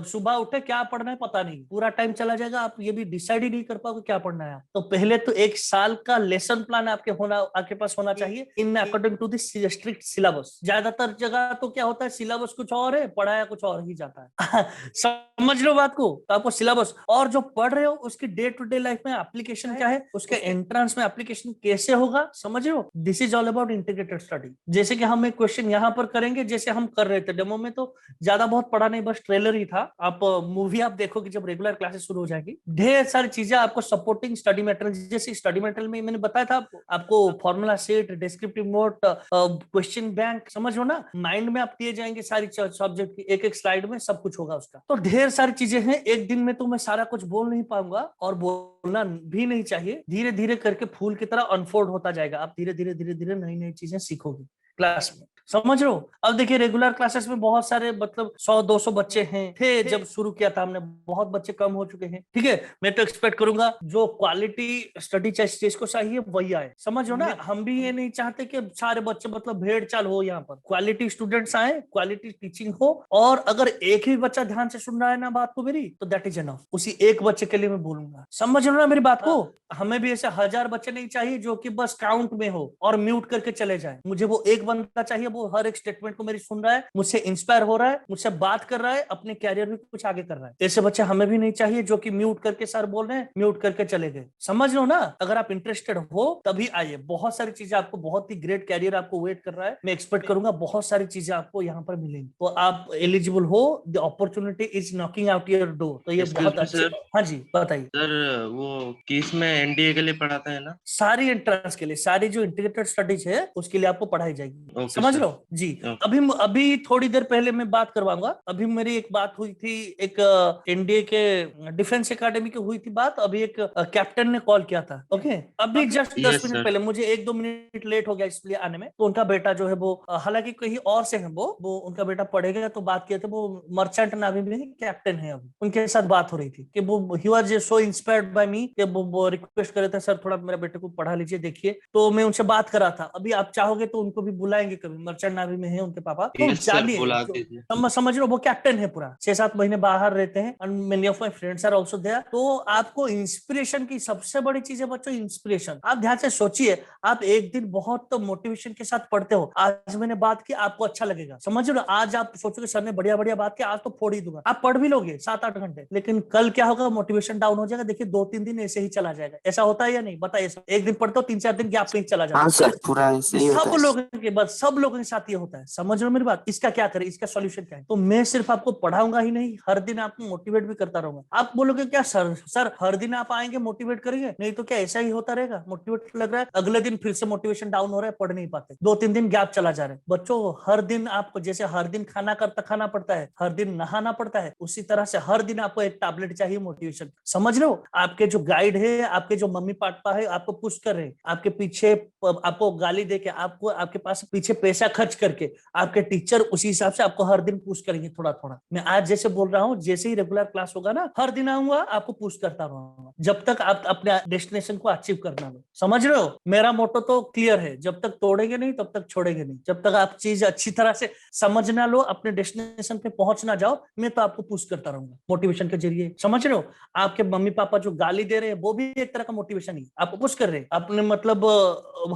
सुबह उठे क्या पढ़ना है पता नहीं, पूरा टाइम चला जाएगा, आप ये भी डिसाइड ही नहीं कर पाओगे क्या पढ़ना है। तो पहले तो 1 साल का लेसन प्लान आपके पास होना चाहिए in according to the strict syllabus. ज्यादातर जगह तो क्या होता है, सिलेबस कुछ और है, पढ़ाया कुछ और ही जाता है। समझ लो बात को। तो आपको सिलेबस और जो पढ़ रहे हो उसकी डे टू डे लाइफ में एप्लीकेशन क्या है, उसके एंट्रेंस में एप्लीकेशन कैसे होगा। समझ रहे हो, this is all about integrated study. जैसे कि हम एक क्वेश्चन यहाँ पर करेंगे, जैसे हम कर रहे थे डेमो में, तो ज्यादा बहुत पढ़ा नहीं, बस ट्रेलर ही था। आप मूवी आप देखोगे जब रेगुलर क्लासेस शुरू हो जाएगी, ढेर सारी चीजें आपको सपोर्टिंग स्टडी मटेरियल, जैसे स्टडी मटेरियल में मैंने बताया था आपको formula set, descriptive note, question bank, समझ लो ना, माइंड में आप दिए जाएंगे सारी सब्जेक्ट की, एक एक स्लाइड में सब कुछ होगा उसका। तो ढेर सारी चीजें हैं, एक दिन में तो मैं सारा कुछ बोल नहीं पाऊंगा, और बोलना भी नहीं चाहिए। धीरे धीरे करके फूल की तरह अनफोल्ड होता जाएगा, आप धीरे धीरे धीरे धीरे नई नई चीजें सीखोगे क्लास में। समझ रहे हो। अब देखिए रेगुलर क्लासेस में बहुत सारे मतलब 100-200 बच्चे हैं, थे जब शुरू किया था हमने, बहुत बच्चे कम हो चुके हैं। ठीक है, मैं तो एक्सपेक्ट करूंगा जो क्वालिटी स्टडी जिसको चाहिए वही आए। समझ रहे हो ना, हम भी ये नहीं चाहते कि सारे बच्चे मतलब भेड़ चाल हो, यहाँ पर क्वालिटी स्टूडेंट्स आए, क्वालिटी टीचिंग हो। और अगर एक ही बच्चा ध्यान से सुन रहा है ना बात को मेरी, तो दैट इज एनफ। उसी एक बच्चे के लिए मैं बोलूंगा। समझ रहे हो ना मेरी बात को। हमें भी ऐसे 1000 बच्चे नहीं चाहिए जो कि बस काउंट में हो और म्यूट करके चले जाए। मुझे वो एक बंदा चाहिए, वो हर एक स्टेटमेंट को मेरी सुन रहा है, मुझसे इंस्पायर हो रहा है, मुझसे बात कर रहा है, अपने कैरियर में कुछ आगे कर रहा है। ऐसे बच्चे हमें भी नहीं चाहिए जो कि म्यूट करके सर बोल रहे हैं, म्यूट करके चले गए। समझ लो ना। अगर आप इंटरेस्टेड हो तभी आइए, बहुत सारी चीजें आपको, बहुत ही ग्रेट कैरियर आपको वेट कर रहा है। मैं एक्सपेक्ट करूंगा बहुत सारी चीजें आपको यहाँ पर मिलेंगी, तो आप एलिजिबल हो। The opportunity is knocking out your door. तो ये बहुत अच्छे। हाँ जी बताइए सर। वो किस में एनडीए के लिए पढ़ाता है ना? सारी एंट्रेंस के लिए, सारी जो इंटीग्रेटेड स्टडीज है उसके लिए आपको पढ़ाई जाएगी। समझ लो जी। अभी थोड़ी देर पहले मैं बात करवाऊंगा। अभी मेरी एक बात हुई थी, एक एनडीए के डिफेंस एकेडमी की हुई थी बात। अभी एक कैप्टन ने कॉल किया था। ओके, अभी जस्ट 10 मिनट पहले, मुझे 1-2 मिनट लेट हो गया इसलिए आने में। तो उनका बेटा जो है वो, हालांकि कहीं और से है वो उनका बेटा पढ़ेगा, तो बात किए थे। वो मर्चेंट नावी में कैप्टन है। अभी उनके साथ बात हो रही थी कि वो ही was so inspired by me कि वो रिक्वेस्ट करे थे, सर थोड़ा मेरे बेटे को पढ़ा लीजिए, देखिए। तो मैं उनसे बात करा था। अभी आप चाहोगे तो उनको भी बुलाएंगे कभी, मर्चेंट नावी में है उनके पापा, तो जानिए। समझ लो, वो कैप्टन है, पूरा 6-7 महीने बाहर रहते हैं, and many of my friends are also there. तो आपको इंस्पिरेशन की सबसे बड़ी चीज है बच्चों, इंस्पिरेशन। आप ध्यान से सोचिए, आप एक दिन बहुत तो मोटिवेशन के साथ पढ़ते हो, आज मैंने बात की, आपको अच्छा लगेगा। समझ लो, आज आप सोचोगे सर ने बढ़िया बढ़िया बात की, आज तो फोड़ ही दूंगा। आप पढ़ भी लोगे 7-8 घंटे, लेकिन कल क्या होगा, मोटिवेशन डाउन हो जाएगा। देखिए 2-3 दिन ऐसे ही चला जाएगा। ऐसा होता है या नहीं बताइए। एक दिन पढ़ते हो, 3-4 दिन गैप नहीं चला जाता। हाँ सर, पूरा ऐसे ही होता है। सब लोगों के के साथ ये होता है, समझ रहे हो मेरी बात? इसका क्या करें, इसका सॉल्यूशन क्या है? तो मैं सिर्फ आपको पढ़ाऊंगा ही नहीं, हर दिन आपको मोटिवेट भी करता रहूंगा। आप बोलोगे क्या सर हर दिन आप आएंगे मोटिवेट करेंगे? नहीं तो क्या ऐसा ही होता रहेगा? मोटिवेट लग रहा है, अगले दिन फिर से मोटिवेशन डाउन हो रहा है, पढ़ नहीं पाते, 2-3 दिन गैप चला जा रहा है। बच्चों हर दिन आपको, जैसे हर दिन खाना पड़ता है, हर दिन नहाना पड़ता है, उसी तरह से हर दिन आपको एक टैबलेट चाहिए मोटिवेशन। समझ रहे हो? आपके जो गाइड है, आपके जो मम्मी पापा है, आपको पुश कर रहे हैं, आपके पीछे आपको गाली देके, आपको आपके पास पीछे पैसा खर्च करके, आपके टीचर उसी हिसाब से आपको हर दिन पुश करेंगे थोड़ा थोड़ा। मैं आज जैसे बोल रहा हूँ, जैसे ही रेगुलर क्लास होगा ना, हर दिन आऊंगा, आपको पुश करता रहूंगा जब तक आप अपने डेस्टिनेशन को अचीव करना लो। समझ रहे हो? मेरा मोटो तो क्लियर है, जब तक तोड़ेंगे नहीं तब तक छोड़ेंगे नहीं। जब तक आप चीज अच्छी तरह से समझ ना लो, अपने डेस्टिनेशन पे पहुंच ना जाओ, मैं तो आपको पुश करता रहूंगा मोटिवेशन के जरिए। समझ रहे हो? आपके मम्मी पापा जो गाली दे रहे हैं, वो भी एक तरह का मोटिवेशन ही आपको पुश कर रहे हैं। अपने मतलब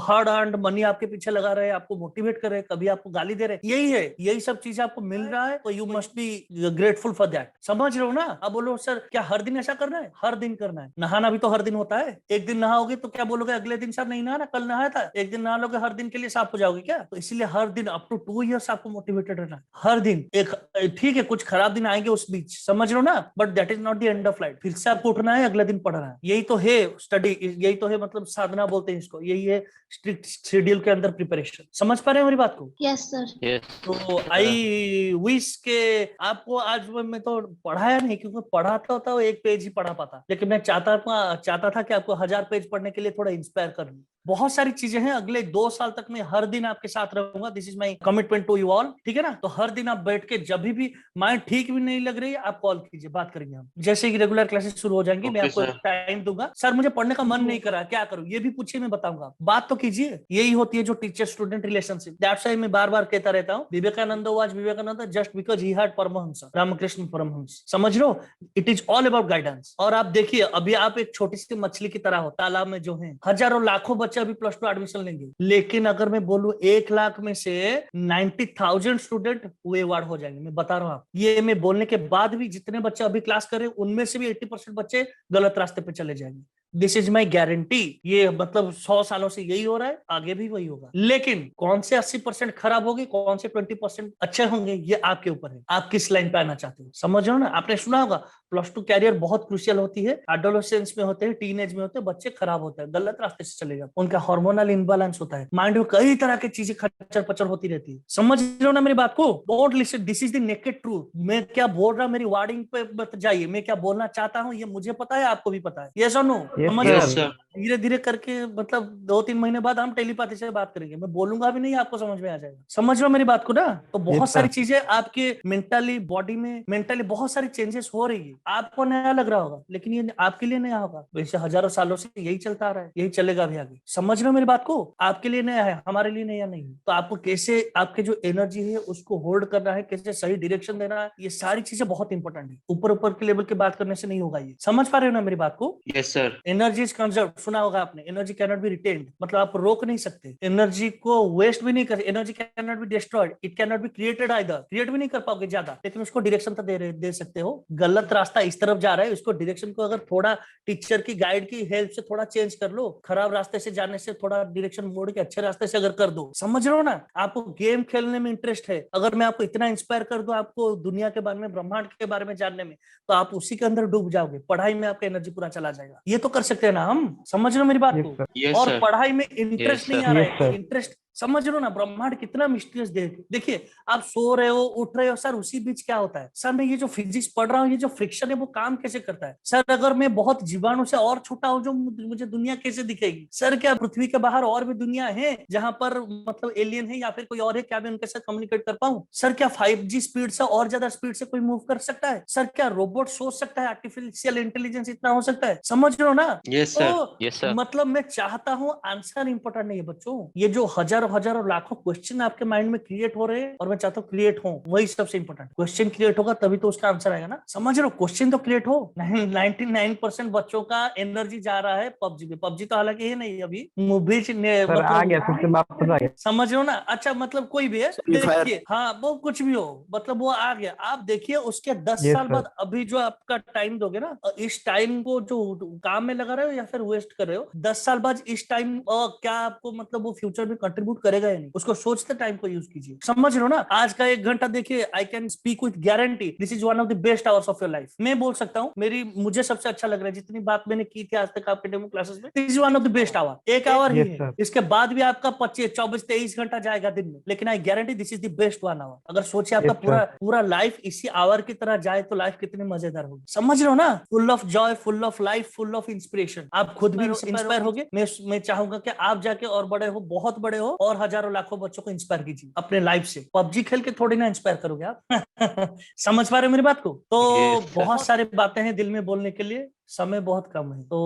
हार्ड अर्न्ड मनी आपके पीछे लगा रहे हैं, आपको मोटिवेट कर रहे हैं, कभी आपको गाली दे रहे हैं। यही है, यही सब चीजें आपको मिल रहा है, तो you must be grateful for that. समझ रहे हो ना? अब बोलो सर क्या हर दिन ऐसा करना है? हर दिन करना है। नहाना भी तो हर दिन होता है। एक दिन नहाओगे तो क्या बोलोगे अगले दिन सर नहीं नहाना, कल नहाया था? एक दिन नहा लोगे, हर दिन के लिए साफ हो जाओगे क्या? तो इसलिए हर दिन अप टू 2 years आपको मोटिवेटेड रहना है, हर दिन। एक ठीक है, कुछ खराब दिन आएंगे उस बीच, समझ रहे हो ना, but that is not the end of life. फिर से आपको उठना है, अगले दिन पढ़ना है। यही तो है स्टडी, यही तो है मतलब साधना बोलते हैं इसको, यही है स्ट्रिक्ट शेड्यूल के अंदर प्रिपरेशन। समझ पा रहे हैं मेरी बात को? Yes sir. तो आई विश के आपको आज मैं तो पढ़ाया नहीं, क्योंकि पढ़ाता होता वो एक पेज ही पढ़ा पाता, लेकिन मैं चाहता था कि आपको 1000 पेज पढ़ने के लिए थोड़ा इंस्पायर कर लूं। बहुत सारी चीजें हैं, अगले 2 साल तक मैं हर दिन आपके साथ रहूंगा। This is my commitment to you all, ठीक है ना? तो हर दिन आप बैठ के, जब भी माइंड ठीक भी नहीं लग रही है, आप कॉल कीजिए, बात करेंगे हम। जैसे ही रेगुलर क्लासेस शुरू हो जाएंगी, मैं ओके आपको सर। टाइम दूंगा। सर मुझे पढ़ने का मन नहीं कर रहा, क्या करूं? ये भी पूछिए, मैं बताऊंगा। बात तो कीजिए, यही होती है जो teacher student relationship. That's why मैं बार बार कहता रहता हूँ, Vivekananda was Vivekananda just because he had Paramahansa, Ramakrishna Paramahansa. समझ रहे हो? It is all about guidance. और आप देखिए, अभी आप एक छोटी सी मछली की तरह हो, तालाब में जो है हजारों लाखों बच्चे अभी +2 एडमिशन लेंगे, लेकिन अगर मैं बोलूं 1 लाख में से 90,000 स्टूडेंट वो अवार्ड हो जाएंगे। मैं बता रहा हूं आप, ये मैं बोलने के बाद भी जितने बच्चे अभी क्लास कर रहे हैं, उनमें से भी 80% बच्चे गलत रास्ते पे चले जाएंगे। This is my guarantee. ये मतलब 100 सालों से यही हो रहा है, आगे भी वही होगा। लेकिन कौन से 80% खराब होगी, कौन से 20% अच्छे होंगे, ये आपके ऊपर है। आप किस लाइन पे आना चाहते हो, समझ रहे हो ना? आपने सुना होगा +2 कैरियर बहुत क्रूशियल होती है। एडोलेसेंस में होते हैं, टीनेज में होते हैं, बच्चे खराब होते हैं, गलत रास्ते से चले जाते हैं, उनका हार्मोनल इनबैलेंस होता है, माइंड में कई तरह की चीजें खच्चर पचर होती रहती है। समझ रहे हो ना मेरी बात को? Don't listen, this is the naked truth. मैं क्या बोल रहा हूं, मेरी वर्डिंग पे मत जाइए। मैं क्या बोलना चाहता हूँ ये मुझे पता है, आपको भी पता है। यस और नो? समझ रहे हो? Yes sir. धीरे धीरे करके मतलब 2-3 महीने बाद हम टेलीपैथी से बात करेंगे, मैं बोलूंगा भी नहीं, आपको समझ में आ जाएगा। समझ रहे हो मेरी बात को ना? तो बहुत सारी चीजें आपके मेंटली, बॉडी में मेंटली बहुत सारी चेंजेस हो रही है। आपको नया लग रहा होगा, लेकिन ये आपके लिए नया होगा। वैसे हजारों सालों से यही चलता आ रहा है, यही चलेगा भी आगे। समझ रहे हो मेरी बात को? आपके लिए नया है, हमारे लिए नया नहीं। तो आपको कैसे आपके जो एनर्जी है उसको होल्ड करना है, कैसे सही डायरेक्शन देना है, ये सारी चीजें बहुत इंपॉर्टेंट है। ऊपर ऊपर के लेवल की बात करने से नहीं होगा ये। समझ पा रहे हो ना मेरी बात को? Yes sir. Energy is conserve, सुना होगा आपने, energy can not be retained, मतलब आप रोक नहीं सकते एनर्जी को, वेस्ट भी नहीं कर। Energy can not be destroyed, it can not be created either, create भी नहीं कर पाओगे ज्यादा, लेकिन उसको डायरेक्शन तो दे सकते हो। गलत रास्ता इस तरफ जा रहा है, उसको डायरेक्शन को अगर थोड़ा टीचर की गाइड की हेल्प से थोड़ा चेंज कर लो, खराब रास्ते से जाने से थोड़ा डायरेक्शन मोड़ के अच्छे रास्ते से अगर कर दो। समझ रहे हो ना? आपको गेम खेलने में इंटरेस्ट है, अगर मैं आपको इतना इंस्पायर कर दूं आपको दुनिया के बारे में, ब्रह्मांड के बारे में जानने में, तो आप उसी के अंदर डूब जाओगे, पढ़ाई में आपका एनर्जी पूरा चला जाएगा। ये तो कर सकते हैं ना हम? समझ रहे हो मेरी बात को? यस और सर। पढ़ाई में यस इंटरेस्ट नहीं सर। आ रहा है, इंटरेस्ट, समझ रहे हो ना? ब्रह्मांड कितना मिस्टीरियस देखिए, आप सो रहे हो, उठ रहे हो, सर उसी बीच क्या होता है? सर मैं ये जो फिजिक्स पढ़ रहा हूँ, ये जो फ्रिक्शन है वो काम कैसे करता है? सर अगर मैं बहुत जीवाणु से और छोटा हूँ, जो मुझे दुनिया कैसे दिखेगी? सर क्या पृथ्वी के बाहर और भी दुनिया है जहां पर मतलब एलियन है या फिर कोई और है, क्या मैं उनके साथ कम्युनिकेट कर पाऊं? सर क्या 5G स्पीड से और ज्यादा स्पीड से कोई मूव कर सकता है? सर क्या रोबोट सोच सकता है? आर्टिफिशियल इंटेलिजेंस इतना हो सकता है? समझ रहे हो ना? Yes sir. तो यस सर। मतलब मैं चाहता हूं, आंसर इंपॉर्टेंट नहीं है बच्चों, ये जो हजारों हजारों लाखों क्वेश्चन आपके माइंड में क्रिएट हो रहे हैं, और मैं चाहता हूँ क्रिएट हो, वही सबसे इंपॉर्टेंट। क्वेश्चन क्रिएट होगा तभी तो उसका आंसर आएगा ना? समझ रहे हो? क्वेश्चन तो क्रिएट हो। 99% बच्चों का एनर्जी जा रहा है पबजी में। पबजी तो हालांकि है नहीं अभी, मूवी मतलब आ गया, फिर से वापस आ गया। समझ रहे हो ना? अच्छा मतलब कोई भी है, देखिए, हाँ वो कुछ भी हो, मतलब वो आ गया। आप देखिए उसके 10 Yes, साल sir. बाद अभी जो आपका टाइम दोगे ना, इस टाइम को जो काम में लगा रहे हो या फिर वेस्ट कर रहे हो, 10 साल बाद इस टाइम क्या आपको मतलब वो फ्यूचर में कंट्रीब्यूट सूट करेगा ही नहीं, उसको सोचते टाइम को यूज कीजिए। समझ रहे हो ना? आज का 1 घंटा देखिए, I can speak with guarantee this is one of the best hours of your life. मैं बोल सकता हूँ, मुझे सबसे अच्छा लग रहा है जितनी बात मैंने की थी आज तक आपके डेमो क्लासेस में, this is one of the best hour. 1 hour ही है, इसके बाद भी आपका 25, 24, 23 घंटा जाएगा दिन में, लेकिन I guarantee this is the best 1 hour. अगर सोचे आपका पूरा लाइफ इसी आवर की तरह जाए तो लाइफ कितनी मजेदार होगी। समझ रहे हो ना? Full of Joy, full of life, full of inspiration. आप खुद भी इंस्पायर होगे। मैं चाहूंगा कि आप जाके और बड़े हो, बहुत बड़े हो, और हजारों लाखों बच्चों को इंस्पायर कीजिए अपने लाइफ से। पबजी खेल के थोड़ी ना इंस्पायर करोगे आप। समझ पा रहे हो मेरी बात को? तो बहुत सारी बातें हैं दिल में बोलने के लिए, समय बहुत कम है, तो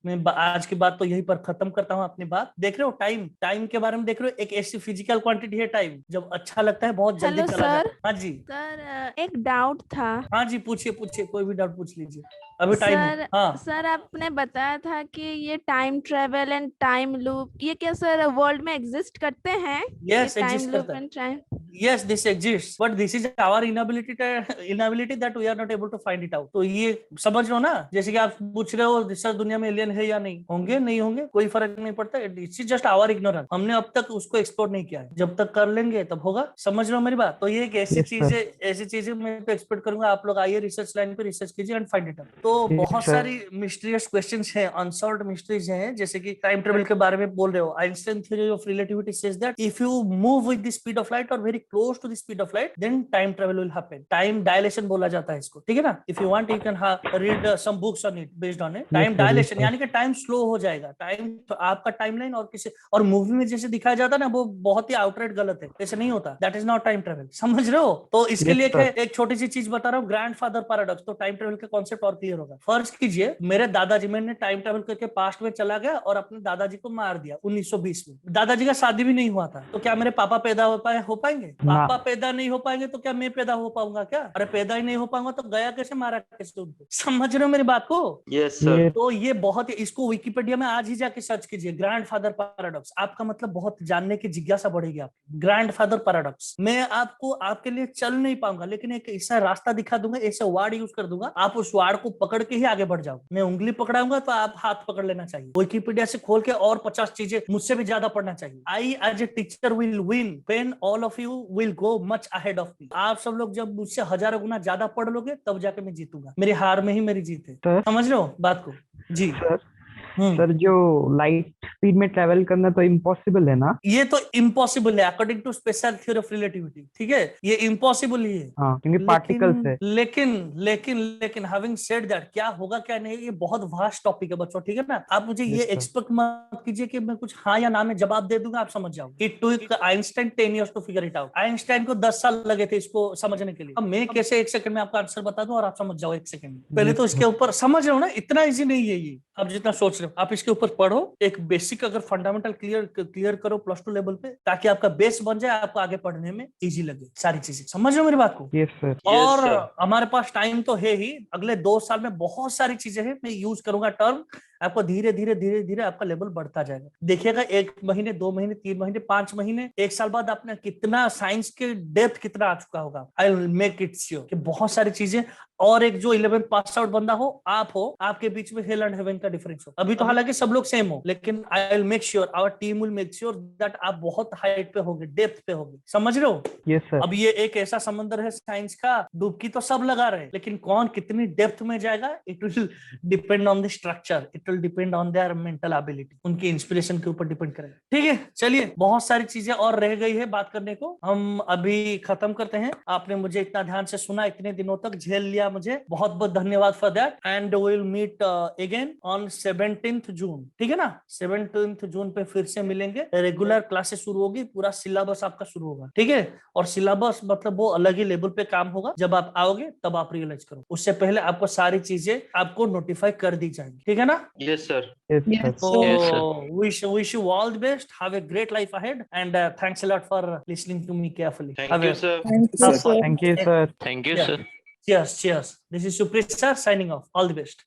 मैं आज की बात तो यहीं पर खत्म करता हूँ अपनी बात। देख रहे हो टाइम के बारे में, देख रहे हो एक ऐसी फिजिकल क्वांटिटी है टाइम, जब अच्छा लगता है बहुत जल्दी चला जाता है। हाँ जी सर, एक डाउट था। हाँ जी, पूछिए कोई भी डाउट पूछ लीजिए, अभी टाइम है। हाँ सर, आपने बताया था कि ये time travel and time loop, ये क्या सर वर्ल्ड में एग्जिस्ट करते हैं? यस, टाइम एग्जिस्ट लूप करता है। And time, Yes, this exists, but this is our inability that we are not able to find it out. तो ये समझ लो ना, जैसे कि आप पूछ रहे हो सर दुनिया में एलियन है या नहीं, होंगे नहीं होंगे कोई फर्क नहीं पड़ता। इट्स जस्ट आवर इग्नोरेंस, हमने अब तक उसको एक्सप्लोर नहीं किया है, जब तक कर लेंगे तब होगा। समझ रहे हो मेरी बात? तो ये एक ऐसी चीजें मैं तो एक्सपेक्ट करूंगा आप लोग आइए रिसर्च लाइन पे रिसर्च कीजिए एंड फाइंड इट आउट। तो बहुत सारी मिस्टीरियस क्वेश्चंस हैं, अनसॉल्व्ड मिस्ट्रीज हैं, जैसे कि टाइम ट्रेवल के बारे में बोल रहे हो। Einstein theory of relativity says that if you move with the speed of light और very close to the speed of light then time travel will happen. Time dilation बोला जाता है इसको, ठीक है ना? If you want you can read some books on it based on it. Time dilation यानी कि टाइम स्लो हो जाएगा, टाइम तो आपका टाइमलाइन और किसी और मूवी में जैसे दिखाया जाता है ना, वो बहुत ही आउटराइट गलत है, ऐसे नहीं होता। That is not time travel. समझ रहे हो? तो इसके लिए एक छोटी सी चीज बता रहा हूँ, ग्रैंडफादर पैराडॉक्स, तो टाइम ट्रेवल का कॉन्सेप्ट और क्लियर होगा। फर्ज कीजिए मेरे दादाजी, मैंने टाइम ट्रेवल करके पास्ट में चला गया और अपने दादाजी को मार दिया 1920 में। दादाजी का शादी भी नहीं हुआ था, तो क्या मेरे पापा पैदा हो पाएंगे? पापा पैदा नहीं हो पाएंगे तो क्या मैं पैदा हो पाऊंगा क्या? अरे पैदा ही नहीं हो पाऊंगा तो गया कैसे, मारा कैसे उनको? समझ रहे हो मेरी बात को? Yes sir. तो ये बहुत ही, इसको विकिपीडिया में आज ही जाके सर्च कीजिए, ग्रैंडफादर पैराडॉक्स। आपका मतलब बहुत जानने की जिज्ञासा बढ़ेगी आपकी। ग्रैंडफादर पैराडॉक्स, मैं आपको आपके लिए चल नहीं पाऊंगा, लेकिन एक ऐसा रास्ता दिखा दूंगा, ऐसा वर्ड यूज कर दूंगा, आप उस वर्ड को पकड़ के ही आगे बढ़ जाओगे। मैं उंगली पकड़ाऊंगा तो आप हाथ पकड़ लेना चाहिए। विकिपीडिया से खोल के और 50 चीजें मुझसे भी ज्यादा पढ़ना चाहिए। I as a teacher will win when all of you will go much ahead of me. आप सब लोग जब मुझसे हजारों गुना ज्यादा पढ़ लोगे तब जाके मैं जीतूंगा। मेरी हार में ही मेरी जीत है। समझ लो बात को? जी सर, जो लाइट स्पीड में ट्रेवल करना तो इम्पॉसिबल है ना? ये तो इम्पॉसिबल है according to special theory of relativity, ठीक है? ये इम्पॉसिबल ही है। हाँ, क्योंकि पार्टिकल्स है। लेकिन हैविंग सेड दैट, क्या होगा क्या नहीं, ये बहुत वास्ट टॉपिक है बच्चों, ठीक है ना? आप मुझे ये एक्सपेक्ट मत कीजिए कि मैं कुछ हाँ या ना में जवाब दे दूंगा, आप समझ जाओगे। It took Einstein 10 years to figure it out. Einstein को 10 साल लगे थे इसको समझने के लिए। अब मैं कैसे 1 सेकंड में आपका आंसर बता दूं और आप समझ जाओ 1 सेकंड में? पहले तो इसके ऊपर समझ रहे हो ना, इतना इजी नहीं है ये आप जितना सोच रहे हो। आप इसके ऊपर पढ़ो, एक बेसिक अगर फंडामेंटल क्लियर करो +2 लेवल पे, ताकि आपका बेस बन जाए, आपको आगे पढ़ने में इजी लगे सारी चीजें। समझ रहे हो मेरी बात को? Yes sir. और हमारे पास टाइम तो है ही, अगले 2 साल में बहुत सारी चीजें हैं, मैं यूज करूंगा टर्म, आपको धीरे धीरे आपका लेवल बढ़ता जाएगा। देखिएगा 1 महीने 2 महीने 3 महीने 5 महीने 1 साल बाद आपने कितना साइंस के डेप्थ कितना आ चुका होगा। आई विल मेक इट श्योर कि बहुत सारी चीजें। और एक जो 11th पास आउट बंदा हो, आपके बीच में हेल एंड हेवन का डिफरेंस हो। अभी तो हालांकि सब लोग सेम हो, लेकिन I will make sure, our team will make sure that आप बहुत हाइट पे होगे, डेप्थ पे होगे। समझ रहे हो? Yes sir. अब ये एक ऐसा समंदर है साइंस का, डुबकी तो सब लगा रहे हैं, लेकिन कौन कितनी डेप्थ में जाएगा, it will depend on the structure, it will depend on their mental ability, उनकी इंस्पिरेशन के ऊपर डिपेंड करेगा। ठीक है, चलिए, बहुत सारी चीजें और रह गई है बात करने को, हम अभी खत्म करते हैं। आपने मुझे इतना ध्यान से सुना, इतने दिनों तक झेल लिया, मुझे बहुत बहुत धन्यवाद for that. And we will meet again on 17th June, ठीक है ना? 17th जून पे फिर से मिलेंगे, रेगुलर क्लासेस शुरू होगी, पूरा सिलेबस आपका शुरू होगा, ठीक है? और सिलेबस मतलब वो अलग ही लेवल पे काम होगा, जब आप आओगे तब आप रियलाइज करो, उससे पहले आपको सारी चीजें आपको नोटिफाई कर दी जाएंगी, ठीक है ना? Yes sir. So wish you all the best. Have a great life ahead, and thanks a lot for listening to me carefully. Thank you, sir. Thank you, sir. Thank you, sir. Cheers. This is Supreet sir signing off. All the best.